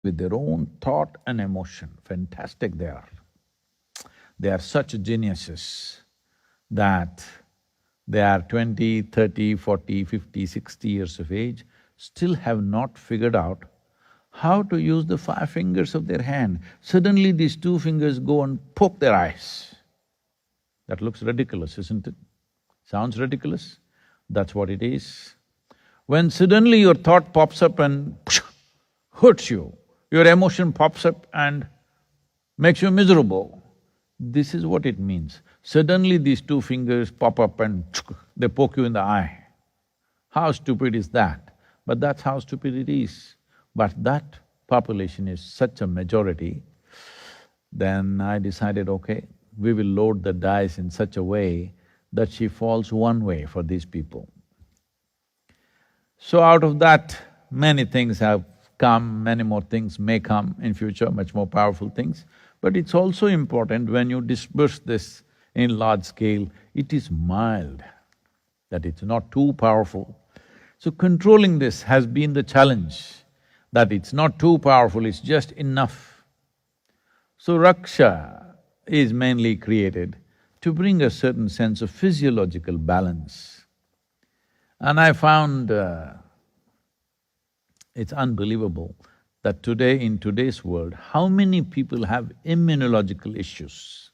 with their own thought and emotion. Fantastic they are. They are such geniuses that they are 20, 30, 40, 50, 60 years of age, still have not figured out how to use the 5 fingers of their hand. Suddenly these 2 fingers go and poke their eyes. That looks ridiculous, isn't it? Sounds ridiculous? That's what it is. When suddenly your thought pops up and hurts you, your emotion pops up and makes you miserable, this is what it means. Suddenly these 2 fingers pop up and they poke you in the eye. How stupid is that? But that's how stupid it is. But that population is such a majority, then I decided, okay, we will load the dice in such a way that she falls one way for these people. So out of that, many things have come, many more things may come in future, much more powerful things. But it's also important when you disperse this in large scale, it is mild, that it's not too powerful. So controlling this has been the challenge, that it's not too powerful, it's just enough. So Raksha is mainly created to bring a certain sense of physiological balance. And I found it's unbelievable that today, in today's world, how many people have immunological issues.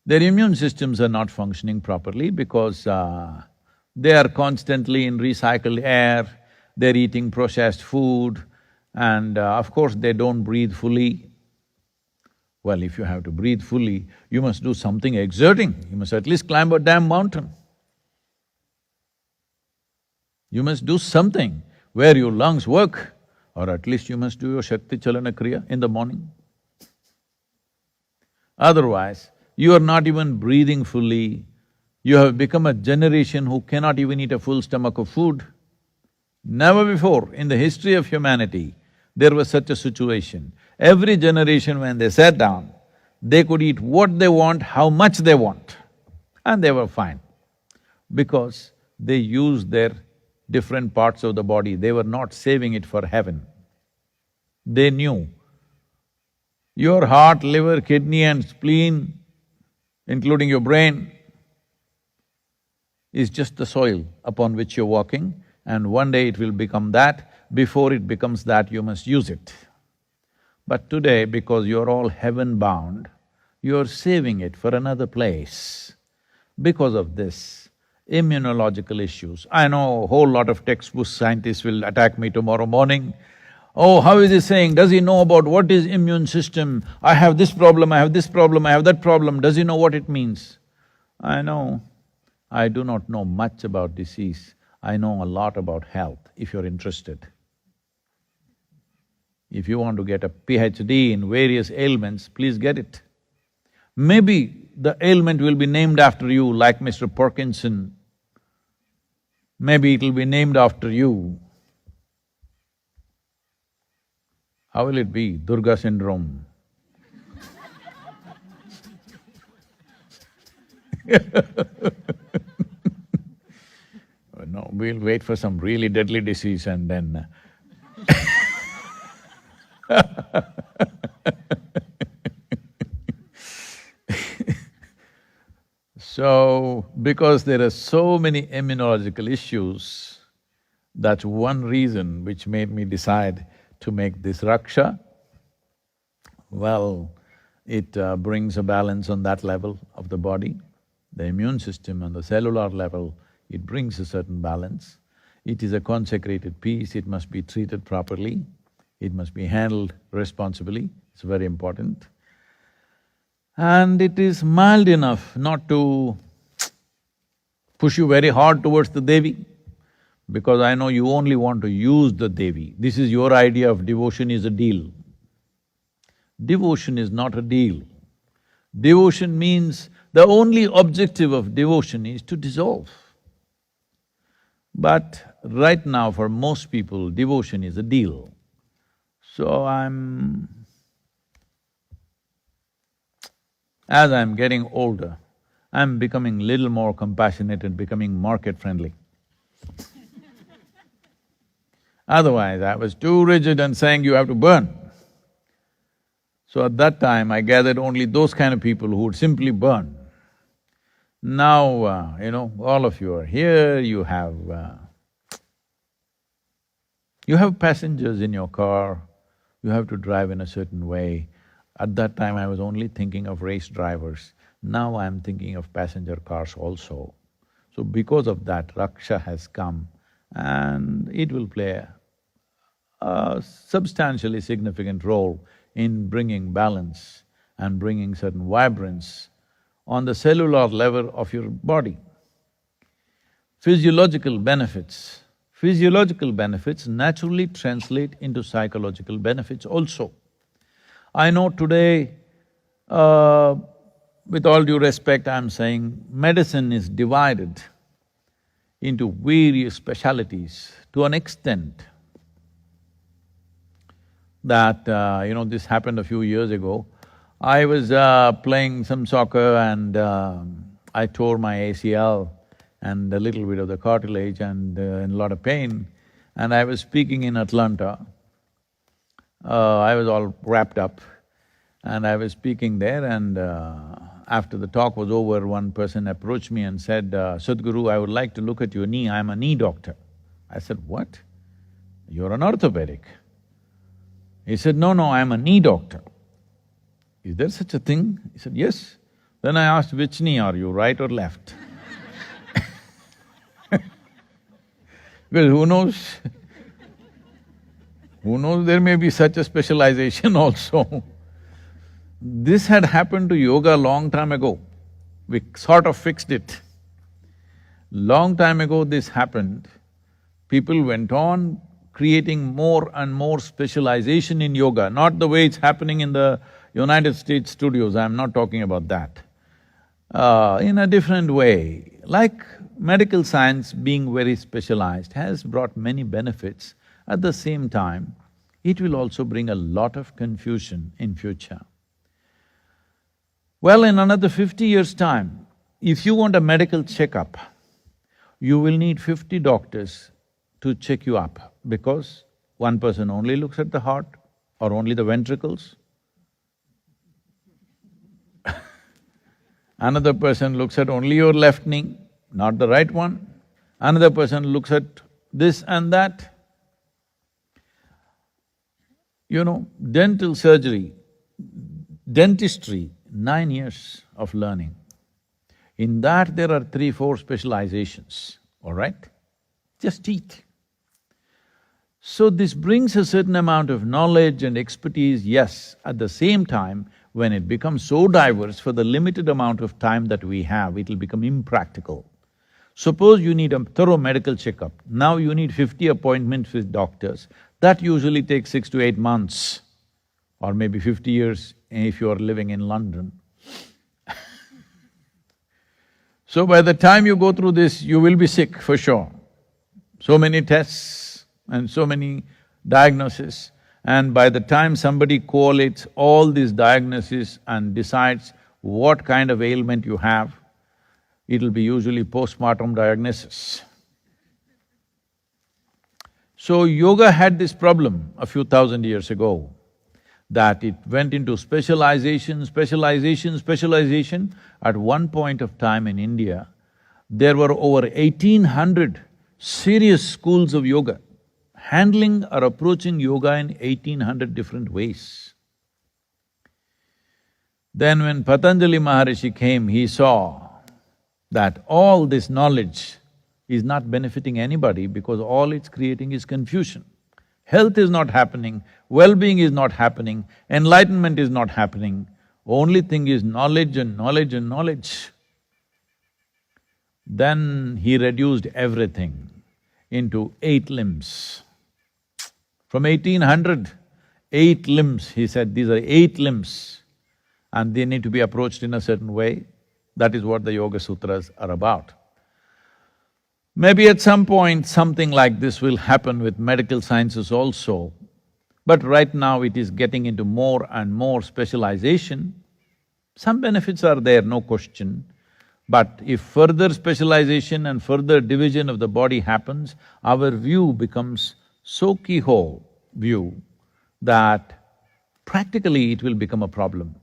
Their immune systems are not functioning properly because they are constantly in recycled air, they're eating processed food, and of course they don't breathe fully. Well, if you have to breathe fully, you must do something exerting, you must at least climb a damn mountain. You must do something where your lungs work, or at least you must do your Shakti Chalana Kriya in the morning. Otherwise, you are not even breathing fully, you have become a generation who cannot even eat a full stomach of food. Never before in the history of humanity, there was such a situation. Every generation when they sat down, they could eat what they want, how much they want, and they were fine. Because they used their different parts of the body, they were not saving it for heaven. They knew your heart, liver, kidney and spleen, including your brain, is just the soil upon which you're walking, and one day it will become that. Before it becomes that, you must use it. But today, because you're all heaven-bound, you're saving it for another place. Because of this, immunological issues. I know a whole lot of textbook scientists will attack me tomorrow morning. Oh, how is he saying? Does he know about what is immune system? I have this problem, I have this problem, I have that problem. Does he know what it means? I know, I do not know much about disease. I know a lot about health, if you're interested. If you want to get a PhD in various ailments, please get it. Maybe the ailment will be named after you, like Mr. Parkinson. Maybe it'll be named after you. How will it be? Durga syndrome. No, we'll wait for some really deadly disease and then So, because there are so many immunological issues, that's one reason which made me decide to make this Raksha. Well, it brings a balance on that level of the body. The immune system on the cellular level, it brings a certain balance. It is a consecrated piece, it must be treated properly, it must be handled responsibly, it's very important. And it is mild enough not to push you very hard towards the Devi, because I know you only want to use the Devi. This is your idea of devotion is a deal. Devotion is not a deal. Devotion means the only objective of devotion is to dissolve. But right now for most people, devotion is a deal. So as I'm getting older, I'm becoming little more compassionate and becoming market-friendly. Otherwise, I was too rigid and saying you have to burn. So at that time, I gathered only those kind of people who would simply burn. Now, all of you are here, you have passengers in your car, you have to drive in a certain way. At that time, I was only thinking of race drivers. Now I'm thinking of passenger cars also. So because of that, Raksha has come and it will play a substantially significant role in bringing balance and bringing certain vibrance on the cellular level of your body. Physiological benefits. Physiological benefits naturally translate into psychological benefits also. I know today, with all due respect, I'm saying medicine is divided into various specialities to an extent that, this happened a few years ago. I was playing some soccer and I tore my ACL and a little bit of the cartilage and in a lot of pain. And I was speaking in Atlanta. I was all wrapped up and I was speaking there and after the talk was over, one person approached me and said, Sadhguru, I would like to look at your knee, I'm a knee doctor. I said, what? You're an orthopedic. He said, no, I'm a knee doctor. Is there such a thing? He said, yes. Then I asked, which knee are you, right or left? Well, who knows? Who knows, there may be such a specialization also. This had happened to yoga long time ago. We sort of fixed it. Long time ago this happened. People went on creating more and more specialization in yoga, not the way it's happening in the United States studios, I'm not talking about that. In a different way, like medical science being very specialized has brought many benefits. At the same time, it will also bring a lot of confusion in future. Well, in another 50 years' time, if you want a medical checkup, you will need 50 doctors to check you up because one person only looks at the heart or only the ventricles. Another person looks at only your left knee, not the right one. Another person looks at this and that. Dental surgery, dentistry, 9 years of learning. In that there are 3-4 specializations, all right? Just teeth. So this brings a certain amount of knowledge and expertise, yes. At the same time, when it becomes so diverse, for the limited amount of time that we have, it'll become impractical. Suppose you need a thorough medical checkup, now you need 50 appointments with doctors, that usually takes 6 to 8 months or maybe 50 years if you are living in London. So by the time you go through this, you will be sick for sure. So many tests and so many diagnoses, and by the time somebody collates all these diagnoses and decides what kind of ailment you have, it'll be usually postmortem diagnosis. So yoga had this problem a few thousand years ago, that it went into specialization. At one point of time in India, there were over 1800 serious schools of yoga, handling or approaching yoga in 1800 different ways. Then when Patanjali Maharishi came, he saw that all this knowledge is not benefiting anybody because all it's creating is confusion. Health is not happening, well-being is not happening, enlightenment is not happening. Only thing is knowledge and knowledge and knowledge. Then he reduced everything into 8 limbs. From 1800, 8 limbs, he said, these are 8 limbs and they need to be approached in a certain way. That is what the Yoga Sutras are about. Maybe at some point something like this will happen with medical sciences also, but right now it is getting into more and more specialization. Some benefits are there, no question, but if further specialization and further division of the body happens, our view becomes so keyhole view that practically it will become a problem.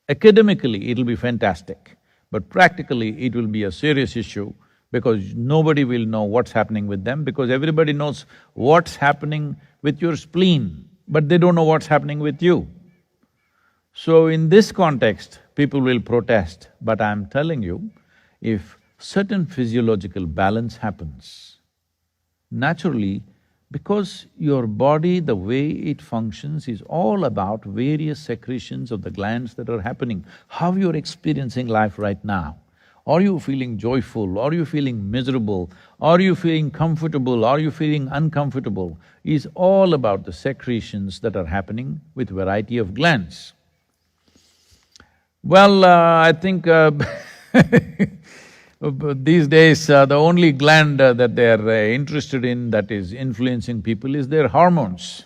Academically, it'll be fantastic, but practically it will be a serious issue because nobody will know what's happening with them because everybody knows what's happening with your spleen, but they don't know what's happening with you. So in this context, people will protest, but I'm telling you, if certain physiological balance happens, naturally, because your body, the way it functions is all about various secretions of the glands that are happening. How you're experiencing life right now. Are you feeling joyful? Are you feeling miserable? Are you feeling comfortable? Are you feeling uncomfortable? Is all about the secretions that are happening with variety of glands. Well, I think these days, the only gland that they're interested in that is influencing people is their hormones.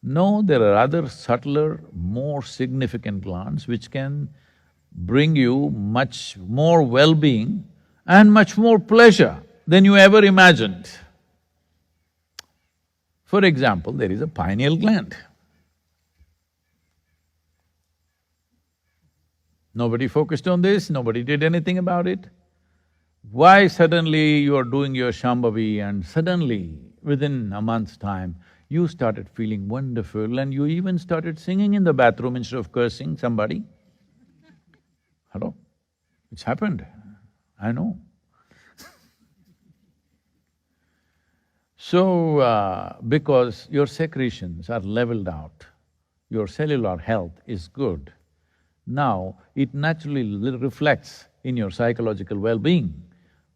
No, there are other subtler, more significant glands which can bring you much more well-being and much more pleasure than you ever imagined. For example, there is a pineal gland. Nobody focused on this, nobody did anything about it. Why suddenly you are doing your Shambhavi and suddenly, within a month's time, you started feeling wonderful and you even started singing in the bathroom instead of cursing somebody? Hello? It's happened, I know. So, because your secretions are leveled out, your cellular health is good, now it naturally reflects in your psychological well-being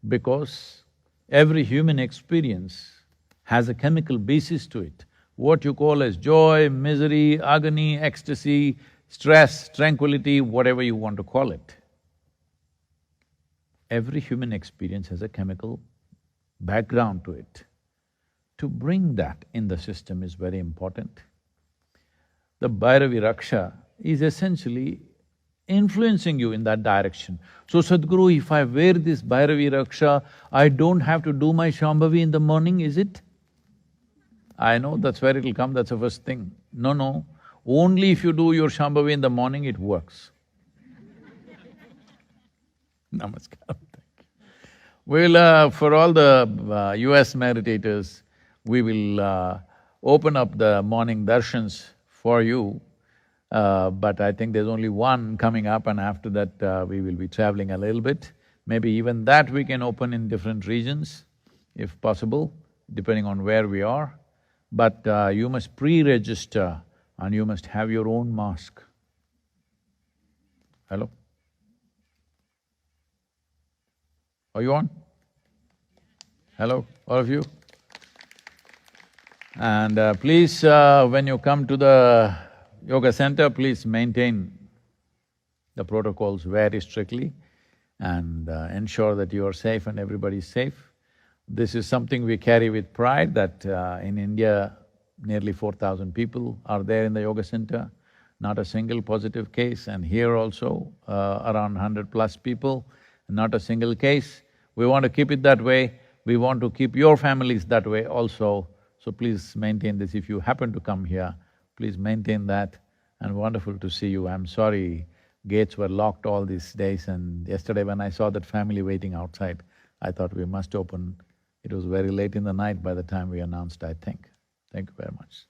because every human experience has a chemical basis to it. What you call as joy, misery, agony, ecstasy, stress, tranquility, whatever you want to call it. Every human experience has a chemical background to it. To bring that in the system is very important. The Bhairavi Raksha is essentially influencing you in that direction. So Sadhguru, if I wear this Bhairavi Raksha, I don't have to do my Shambhavi in the morning, is it? I know that's where it'll come, that's the first thing. No, only if you do your Shambhavi in the morning, it works. Namaskar, thank you. Well, for all the US meditators, we will open up the morning darshans for you. But I think there's only one coming up and after that we will be traveling a little bit. Maybe even that we can open in different regions, if possible, depending on where we are. But you must pre-register and you must have your own mask. Hello? Are you on? Hello, all of you? And please, when you come to the yoga center, please maintain the protocols very strictly and ensure that you are safe and everybody is safe. This is something we carry with pride that in India, nearly 4,000 people are there in the yoga center, not a single positive case, and here also around 100 plus people, not a single case. We want to keep it that way, we want to keep your families that way also, so please maintain this. If you happen to come here, please maintain that, and wonderful to see you. I'm sorry gates were locked all these days, and yesterday when I saw that family waiting outside, I thought we must open. It was very late in the night by the time we announced, I think. Thank you very much.